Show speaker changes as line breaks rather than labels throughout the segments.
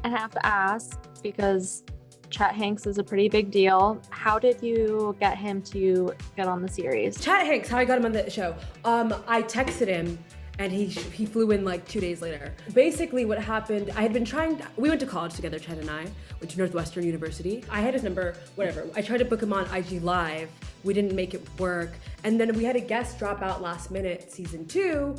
I have to ask because Chet Hanks is a pretty big deal. How did you get him to get on the series?
Chet Hanks, how I got him on the show. I texted him and he flew in like 2 days later. Basically what happened, we went to college together, Chet and I, went to Northwestern University. I had his number, whatever. I tried to book him on IG Live. We didn't make it work. And then we had a guest drop out last minute, season 2.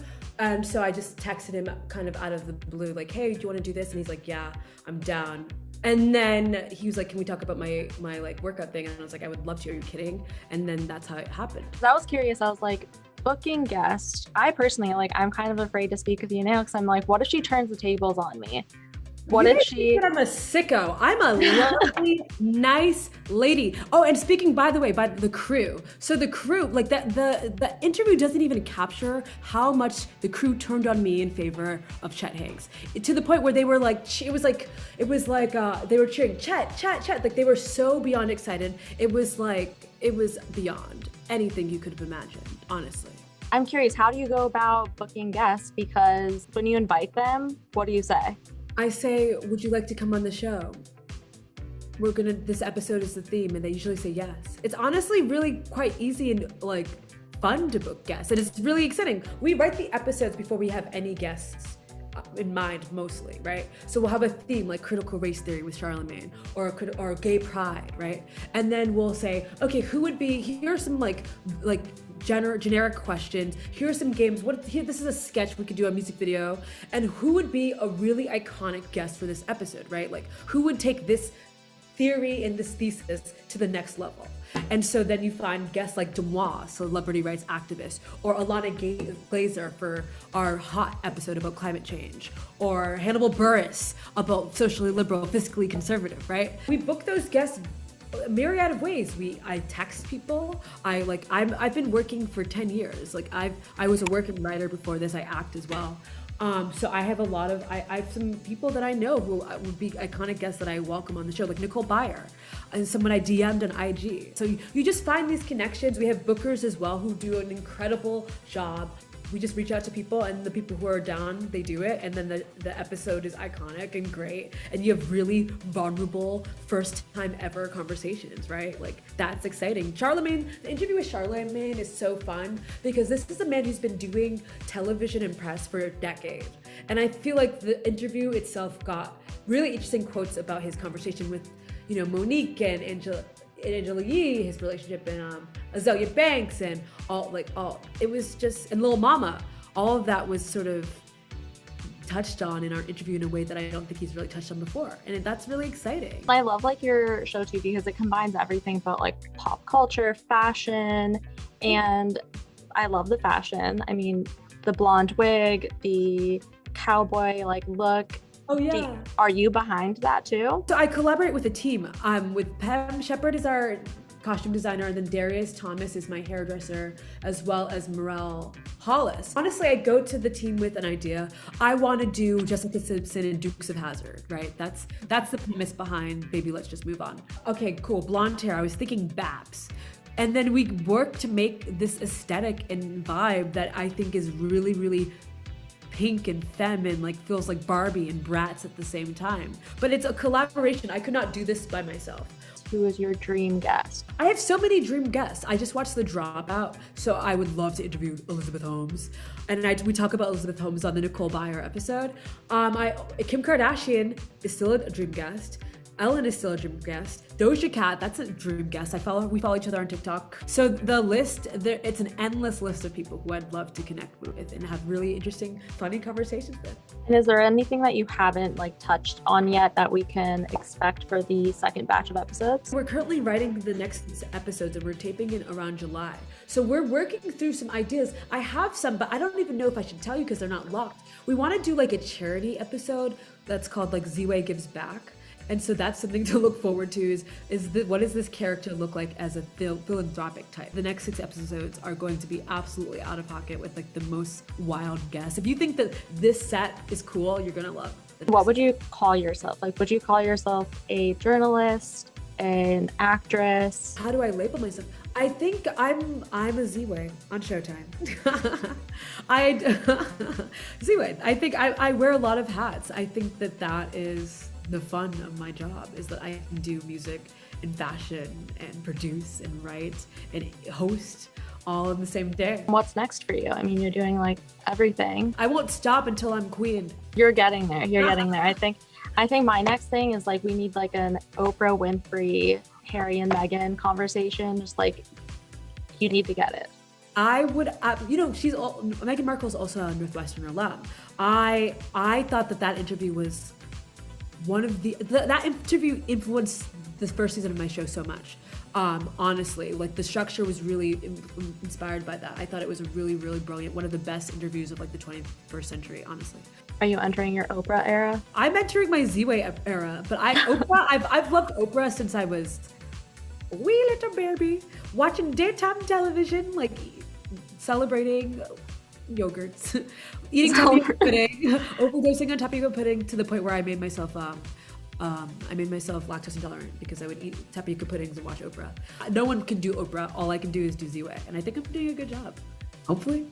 So I just texted him kind of out of the blue, like, hey, do you want to do this? And he's like, yeah, I'm down. And then he was like, can we talk about my like workout thing? And I was like, I would love to. Are you kidding? And then that's how it happened.
I was curious. I was like, booking guests. I personally, like, I'm kind of afraid to speak with you now because I'm like, what if she turns the tables on me? What if she...
I'm a sicko. I'm a lovely, nice lady. Oh, and speaking, by the way, by the crew. So the crew, like the interview doesn't even capture how much the crew turned on me in favor of Chet Hanks. To the point where they were like, it was like they were cheering, Chet. Like they were so beyond excited. It was beyond anything you could have imagined, honestly.
I'm curious, how do you go about booking guests? Because when you invite them, what do you say?
I say, would you like to come on the show? This episode is the theme, and they usually say yes. It's honestly really quite easy and like fun to book guests, and it's really exciting. We write the episodes before we have any guests in mind, mostly, right? So we'll have a theme like critical race theory with Charlamagne, or gay pride, right? And then we'll say, okay, here are some like generic questions. Here are some games. This is a sketch we could do a music video. And who would be a really iconic guest for this episode, right? Like who would take this theory and this thesis to the next level? And so then you find guests like Demois, celebrity rights activist, or Alana Glazer for our hot episode about climate change, or Hannibal Buress about socially liberal, fiscally conservative, right? We book those guests a myriad of ways. I text people. I've been working for 10 years. Like I was a working writer before this. I act as well. So I have I have some people that I know who would be iconic guests that I welcome on the show, like Nicole Byer, and someone I DM'd on IG. So you just find these connections. We have bookers as well who do an incredible job. We just reach out to people, and the people who are down, they do it, and then the episode is iconic and great, and you have really vulnerable, first time ever conversations, right? Like, that's exciting. Charlamagne, the interview with Charlamagne is so fun, because this is a man who's been doing television and press for a decade, and I feel like the interview itself got really interesting quotes about his conversation with, Monique and Angela Yee, his relationship, and Azalea Banks, and it was just, and Lil Mama, all of that was sort of touched on in our interview in a way that I don't think he's really touched on before, and that's really exciting.
I love your show too because it combines everything but pop culture, fashion, and I love the fashion. I mean, the blonde wig, the cowboy look.
Oh yeah.
Are you behind that too?
So I collaborate with a team. With Pam Shepard is our costume designer, and then Darius Thomas is my hairdresser, as well as Morel Hollis. Honestly, I go to the team with an idea. I want to do Jessica Simpson and Dukes of Hazzard, right? That's the premise behind Baby Let's Just Move On. Okay, cool. Blonde hair. I was thinking Babs. And then we work to make this aesthetic and vibe that I think is really, really pink and feminine, feels like Barbie and Bratz at the same time. But it's a collaboration. I could not do this by myself.
Who is your dream guest?
I have so many dream guests. I just watched The Dropout, so I would love to interview Elizabeth Holmes. And we talk about Elizabeth Holmes on the Nicole Byer episode. Kim Kardashian is still a dream guest. Ellen is still a dream guest. Doja Cat, that's a dream guest. We follow each other on TikTok. So the list, it's an endless list of people who I'd love to connect with and have really interesting, funny conversations with.
And is there anything that you haven't touched on yet that we can expect for the second batch of episodes?
We're currently writing the next episodes, and we're taping in around July. So we're working through some ideas. I have some, but I don't even know if I should tell you because they're not locked. We want to do a charity episode that's called Ziwe Gives Back. And so that's something to look forward to what does this character look like as a philanthropic type? The next 6 episodes are going to be absolutely out of pocket with the most wild guests. If you think that this set is cool, you're gonna love it.
What would you call yourself? Would you call yourself a journalist, an actress?
How do I label myself? I think I'm a Ziwe on Showtime. Ziwe. I think I wear a lot of hats. I think that is the fun of my job, is that I can do music and fashion and produce and write and host all in the same day.
What's next for you? I mean, you're doing like everything.
I won't stop until I'm queen.
You're getting there. You're getting there. I think my next thing is like we need like an Oprah Winfrey, Harry and Meghan conversation. Just like you need to get it.
I would, Meghan Markle's also a Northwestern alum. I thought that interview was one of that interview influenced the first season of my show so much. Honestly, like the structure was really inspired by that. I thought it was a really, really brilliant, one of the best interviews of like the 21st century, honestly.
Are you entering your Oprah era?
I'm entering my Ziwe era, but I've loved Oprah since I was a wee little baby, watching daytime television, like celebrating yogurts, eating tapioca pudding, overdosing on tapioca pudding to the point where I made myself lactose intolerant because I would eat tapioca puddings and watch Oprah. No one can do Oprah. All I can do is do Ziwe, and I think I'm doing a good job. Hopefully.